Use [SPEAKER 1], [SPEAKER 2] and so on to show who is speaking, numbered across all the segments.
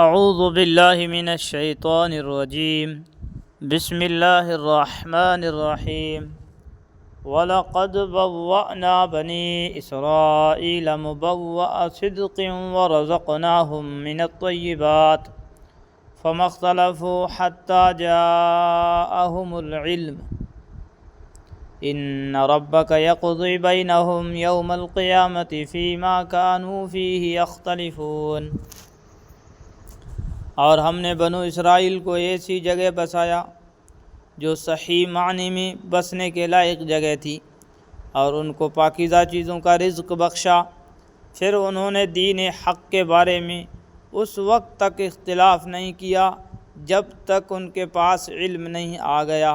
[SPEAKER 1] اعوذ باللہ من الشیطان الرجیم بسم اللہ الرحمن الرحیم وَلَقَدْ بَوَّأْنَا بَنِي إِسْرَائِيلَ مُبَوَّأَ صِدْقٍ وَرَزَقْنَاهُمْ مِنَ الطَّيِّبَاتِ فَمَا اخْتَلَفُوا حَتَّى جَاءَهُمُ الْعِلْمُ إِنَّ رَبَّكَ يَقْضِي بَيْنَهُمْ يَوْمَ الْقِيَامَةِ فِيمَا كَانُوا فِيهِ يَخْتَلِفُونَ۔ اور ہم نے بنو اسرائیل کو ایسی جگہ بسایا جو صحیح معنی میں بسنے کے لائق جگہ تھی، اور ان کو پاکیزہ چیزوں کا رزق بخشا۔ پھر انہوں نے دین حق کے بارے میں اس وقت تک اختلاف نہیں کیا جب تک ان کے پاس علم نہیں آ گیا۔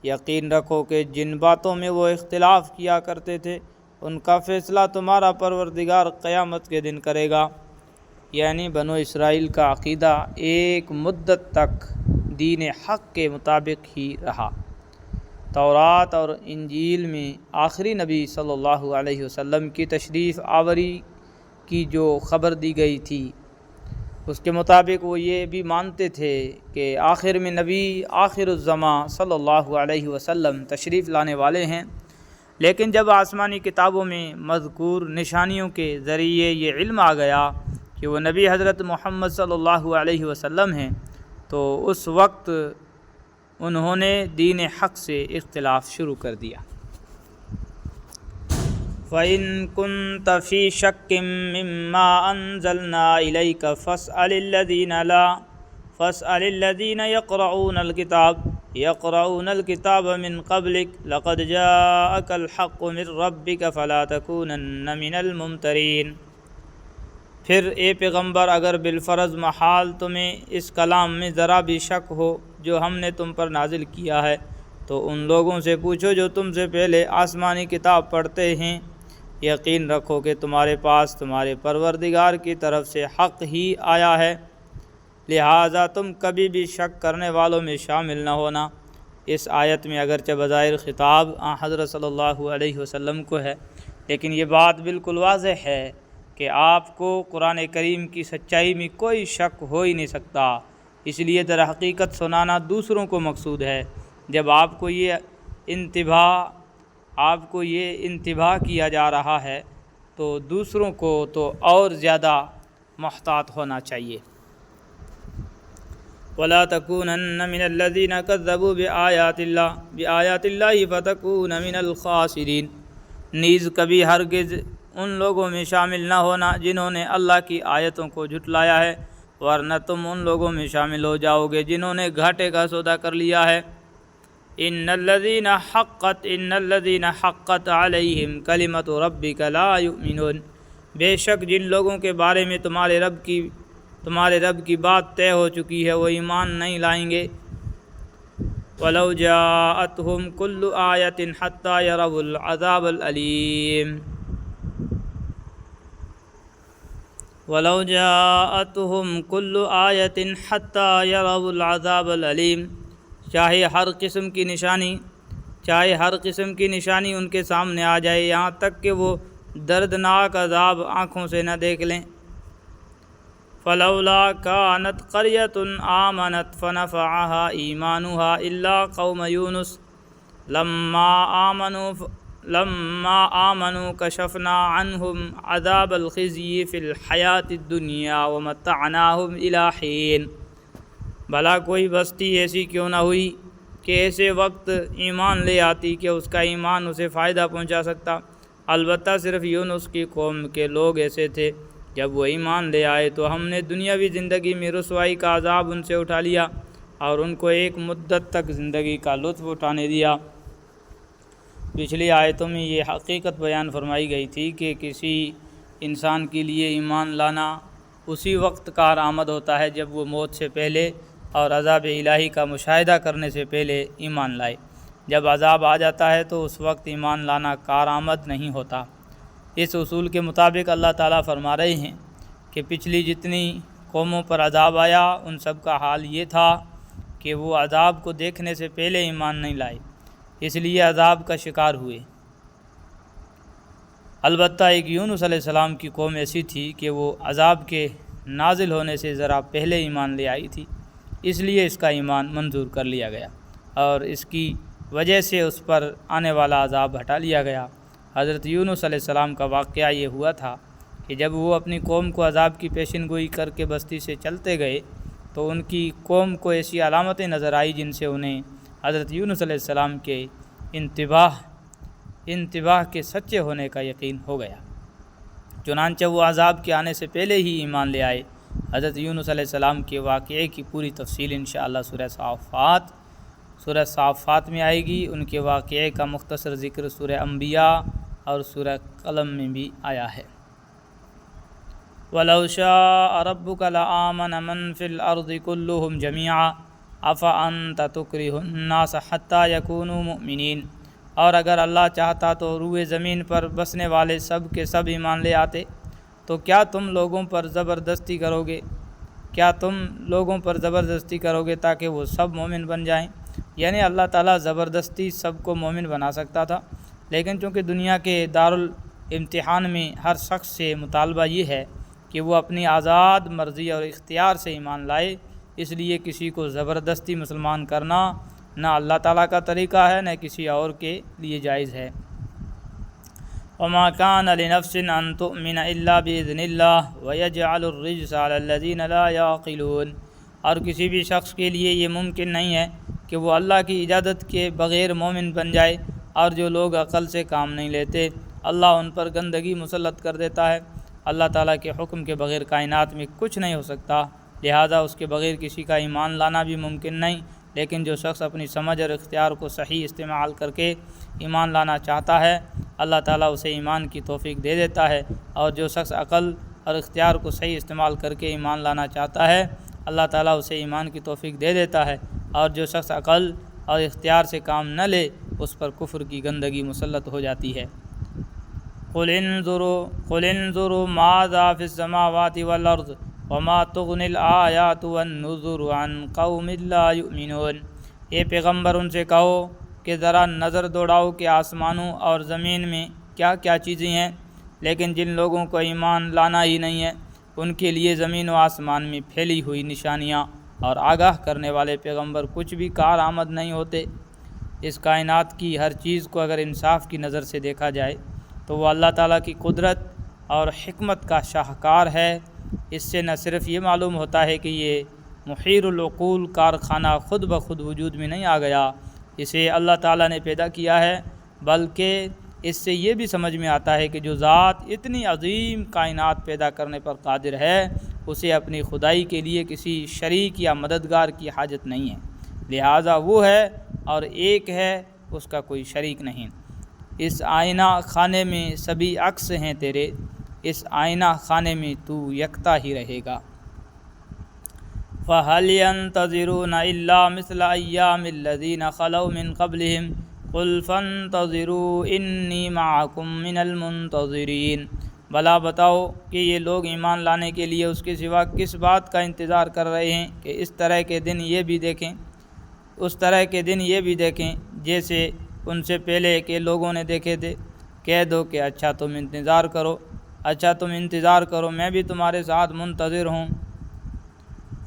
[SPEAKER 1] یقین رکھو کہ جن باتوں میں وہ اختلاف کیا کرتے تھے ان کا فیصلہ تمہارا پروردگار قیامت کے دن کرے گا۔ یعنی بنو اسرائیل کا عقیدہ ایک مدت تک دین حق کے مطابق ہی رہا۔ تورات اور انجیل میں آخری نبی صلی اللہ علیہ وسلم کی تشریف آوری کی جو خبر دی گئی تھی اس کے مطابق وہ یہ بھی مانتے تھے کہ آخر میں نبی آخر الزماں صلی اللہ علیہ وسلم تشریف لانے والے ہیں۔ لیکن جب آسمانی کتابوں میں مذکور نشانیوں کے ذریعے یہ علم آ گیا کہ وہ نبی حضرت محمد صلی اللہ علیہ وسلم ہیں تو اس وقت انہوں نے دین حق سے اختلاف شروع کر دیا۔ فَإِن كُنْتَ فِي شَكٍّ مِّمَّا أَنزَلْنَا إِلَيْكَ فَاسْأَلِ الَّذِينَ يَقْرَؤُونَ الْكِتَابَ مِن قَبْلِكَ لَقَدْ جَاءَكَ الْحَقُّ مِن رَّبِّكَ فَلَا تَكُونَنَّ مِنَ الْمُمْتَرِينَ۔ پھر اے پیغمبر اگر بالفرض محال تمہیں اس کلام میں ذرا بھی شک ہو جو ہم نے تم پر نازل کیا ہے تو ان لوگوں سے پوچھو جو تم سے پہلے آسمانی کتاب پڑھتے ہیں۔ یقین رکھو کہ تمہارے پاس تمہارے پروردگار کی طرف سے حق ہی آیا ہے، لہٰذا تم کبھی بھی شک کرنے والوں میں شامل نہ ہونا۔ اس آیت میں اگرچہ بظاہر خطاب حضرت صلی اللہ علیہ وسلم کو ہے، لیکن یہ بات بالکل واضح ہے کہ آپ کو قرآن کریم کی سچائی میں کوئی شک ہو ہی نہیں سکتا، اس لیے در حقیقت سنانا دوسروں کو مقصود ہے۔ جب آپ کو یہ انتباہ کیا جا رہا ہے تو دوسروں کو تو اور زیادہ محتاط ہونا چاہیے۔ وَلَا تَكُونَنَّ مِنَ الَّذِينَ كَذَّبُوا بِآيَاتِ اللَّهِ فَتَكُونَ مِنَ الْخَاسِرِينَ۔ نیز کبھی ہرگز ان لوگوں میں شامل نہ ہونا جنہوں نے اللہ کی آیتوں کو جھٹلایا ہے، ورنہ تم ان لوگوں میں شامل ہو جاؤ گے جنہوں نے گھاٹے کا سودا کر لیا ہے۔ ان الذین حقت علیہم کلمۃ ربک لا یؤمنون۔ بے شک جن لوگوں کے بارے میں تمہارے رب کی بات طے ہو چکی ہے وہ ایمان نہیں لائیں گے۔ وَلَوْ جَاءَتْهُمْ كُلُّ آیَةٍ حَتَّى يَرَوُا الْعَذَابَ الْأَلِيمَ۔ وَلَوْ جَاءَتْهُمْ كُلُّ آیَةٍ حَتَّى يَرَوُا الْعَذَابَ الْأَلِيمَ۔ چاہے ہر قسم کی نشانی ان کے سامنے آ جائے، یہاں تک کہ وہ دردناک عذاب آنکھوں سے نہ دیکھ لیں۔ فَلَوْلَا كَانَتْ قَرْيَةٌ آمَنَتْ فَنَفَعَهَا إِيمَانُهَا إِلَّا قَوْمَ يُونُسَ لَمَّا آمَنُوا كَشَفْنَا عَنْهُمْ عَذَابَ الْخِزْيِ فِي الْحَيَاةِ الدُّنْيَا وَمَتَّعْنَاهُمْ إِلَىٰ حِينٍ۔ بھلا کوئی بستی ایسی کیوں نہ ہوئی کہ ایسے وقت ایمان لے آتی کہ اس کا ایمان اسے فائدہ پہنچا سکتا۔ البتہ صرف یونس کی قوم کے لوگ ایسے تھے، جب وہ ایمان لے آئے تو ہم نے دنیاوی زندگی میں رسوائی کا عذاب ان سے اٹھا لیا اور ان کو ایک مدت تک زندگی کا لطف اٹھانے دیا۔ پچھلی آیتوں میں یہ حقیقت بیان فرمائی گئی تھی کہ کسی انسان کے لیے ایمان لانا اسی وقت کارآمد ہوتا ہے جب وہ موت سے پہلے اور عذاب الہی کا مشاہدہ کرنے سے پہلے ایمان لائے۔ جب عذاب آ جاتا ہے تو اس وقت ایمان لانا کارآمد نہیں ہوتا۔ اس اصول کے مطابق اللہ تعالیٰ فرما رہے ہیں کہ پچھلی جتنی قوموں پر عذاب آیا ان سب کا حال یہ تھا کہ وہ عذاب کو دیکھنے سے پہلے ایمان نہیں لائے، اس لیے عذاب کا شکار ہوئے۔ البتہ ایک یونس علیہ السلام کی قوم ایسی تھی کہ وہ عذاب کے نازل ہونے سے ذرا پہلے ایمان لے آئی تھی، اس لیے اس کا ایمان منظور کر لیا گیا اور اس کی وجہ سے اس پر آنے والا عذاب ہٹا لیا گیا۔ حضرت یونس علیہ السلام کا واقعہ یہ ہوا تھا کہ جب وہ اپنی قوم کو عذاب کی پیشن گوئی کر کے بستی سے چلتے گئے تو ان کی قوم کو ایسی علامتیں نظر آئی جن سے انہیں حضرت یونس علیہ السلام کے انتباہ کے سچے ہونے کا یقین ہو گیا، چنانچہ وہ عذاب کے آنے سے پہلے ہی ایمان لے آئے۔ حضرت یونس علیہ السلام کے واقعے کی پوری تفصیل انشاءاللہ سورہ صافات میں آئے گی۔ ان کے واقعے کا مختصر ذکر سورہ انبیاء اور سورہ قلم میں بھی آیا ہے۔ وَلَوْ شَاءَ رَبُّكَ لَآمَنَ مَنْ فِي الْأَرْضِ كُلُّهُمْ جَمِيعًا أَفَأَنْتَ تُكْرِهُ النَّاسَ حَتَّى يَكُونُوا مُؤْمِنِينَ، اور اگر اللہ چاہتا تو روئے زمین پر بسنے والے سب کے سب ایمان لے آتے، تو کیا تم لوگوں پر زبردستی کرو گے تاکہ وہ سب مومن بن جائیں؟ یعنی اللہ تعالیٰ زبردستی سب کو مومن بنا سکتا تھا، لیکن چونکہ دنیا کے دارالامتحان میں ہر شخص سے مطالبہ یہ ہے کہ وہ اپنی آزاد مرضی اور اختیار سے ایمان لائے، اس لیے کسی کو زبردستی مسلمان کرنا نہ اللہ تعالیٰ کا طریقہ ہے نہ کسی اور کے لیے جائز ہے۔ وَمَا كَانَ لِنَفْسٍ أَن تُؤْمِنَ إِلَّا بِإِذْنِ اللَّهِ وَيَجْعَلُ الرِّجْسَ عَلَى الَّذِينَ لَا يَعْقِلُونَ، اور کسی بھی شخص کے لیے یہ ممکن نہیں ہے کہ وہ اللہ کی اجازت کے بغیر مومن بن جائے، اور جو لوگ عقل سے کام نہیں لیتے اللہ ان پر گندگی مسلط کر دیتا ہے۔ اللہ تعالیٰ کے حکم کے بغیر کائنات میں کچھ نہیں ہو سکتا، لہذا اس کے بغیر کسی کا ایمان لانا بھی ممکن نہیں، لیکن جو شخص اپنی سمجھ اور اختیار کو صحیح استعمال کر کے ایمان لانا چاہتا ہے اللہ تعالیٰ اسے ایمان کی توفیق دے دیتا ہے، اور جو شخص عقل اور اختیار کو صحیح استعمال کر کے ایمان لانا چاہتا ہے اللہ تعالیٰ اسے ایمان کی توفیق دے دیتا ہے، اور جو شخص عقل اور اختیار سے کام نہ لے اس پر کفر کی گندگی مسلط ہو جاتی ہے۔ قُلْ انظُرُوا مَاذَا فِي السَّمَاوَاتِ وَالْأَرْضِ وَمَا تُغْنِي الْآيَاتُ وَالنُّذُرُ عَنْ قَوْمٍ لَا يُؤْمِنُونَ، اے پیغمبر ان سے کہو کہ ذرا نظر دوڑاؤ کہ آسمانوں اور زمین میں کیا کیا چیزیں ہیں، لیکن جن لوگوں کو ایمان لانا ہی نہیں ہے ان کے لیے زمین و آسمان میں پھیلی ہوئی نشانیاں اور آگاہ کرنے والے پیغمبر کچھ بھی کارآمد نہیں ہوتے۔ اس کائنات کی ہر چیز کو اگر انصاف کی نظر سے دیکھا جائے تو وہ اللہ تعالیٰ کی قدرت اور حکمت کا شاہکار ہے۔ اس سے نہ صرف یہ معلوم ہوتا ہے کہ یہ محیر العقول کارخانہ خود بخود وجود میں نہیں آ گیا، اسے اللہ تعالیٰ نے پیدا کیا ہے، بلکہ اس سے یہ بھی سمجھ میں آتا ہے کہ جو ذات اتنی عظیم کائنات پیدا کرنے پر قادر ہے اسے اپنی خدائی کے لیے کسی شریک یا مددگار کی حاجت نہیں ہے، لہٰذا وہ ہے اور ایک ہے، اس کا کوئی شریک نہیں۔ اس آئینہ خانے میں سبھی عکس ہیں تیرے، اس آئینہ خانے میں تو یکتا ہی رہے گا۔ فَهَلْ يَنْتَظِرُونَ إِلَّا مِثْلَ أَيَّامِ الَّذِينَ خَلَوْا مِنْ قَبْلِهِمْ قُلْ فَانْتَظِرُوا إِنِّي مَعَكُمْ مِنَ الْمُنْتَظِرِينَ، بھلا بتاؤ کہ یہ لوگ ایمان لانے کے لیے اس کے سوا کس بات کا انتظار کر رہے ہیں کہ اس طرح کے دن یہ بھی دیکھیں، اس طرح کے دن یہ بھی دیکھیں جیسے ان سے پہلے کے لوگوں نے دیکھے تھے۔ کہہ دو کہ اچھا تم انتظار کرو، میں بھی تمہارے ساتھ منتظر ہوں۔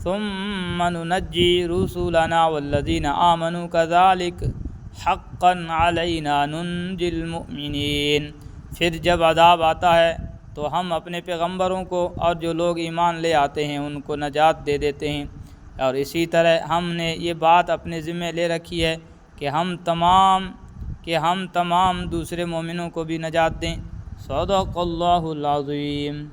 [SPEAKER 1] ثُمَّ نُنَجِّي رُسُلَنَا وَالَّذِينَ آمَنُوا كَذَلِكَ حَقًّا عَلَيْنَا نُنْجِي الْمُؤْمِنِينَ، پھر جب عذاب آتا ہے تو ہم اپنے پیغمبروں کو اور جو لوگ ایمان لے آتے ہیں ان کو نجات دے دیتے ہیں، اور اسی طرح ہم نے یہ بات اپنے ذمہ لے رکھی ہے کہ ہم تمام دوسرے مومنوں کو بھی نجات دیں۔ صدق اللہ العظیم۔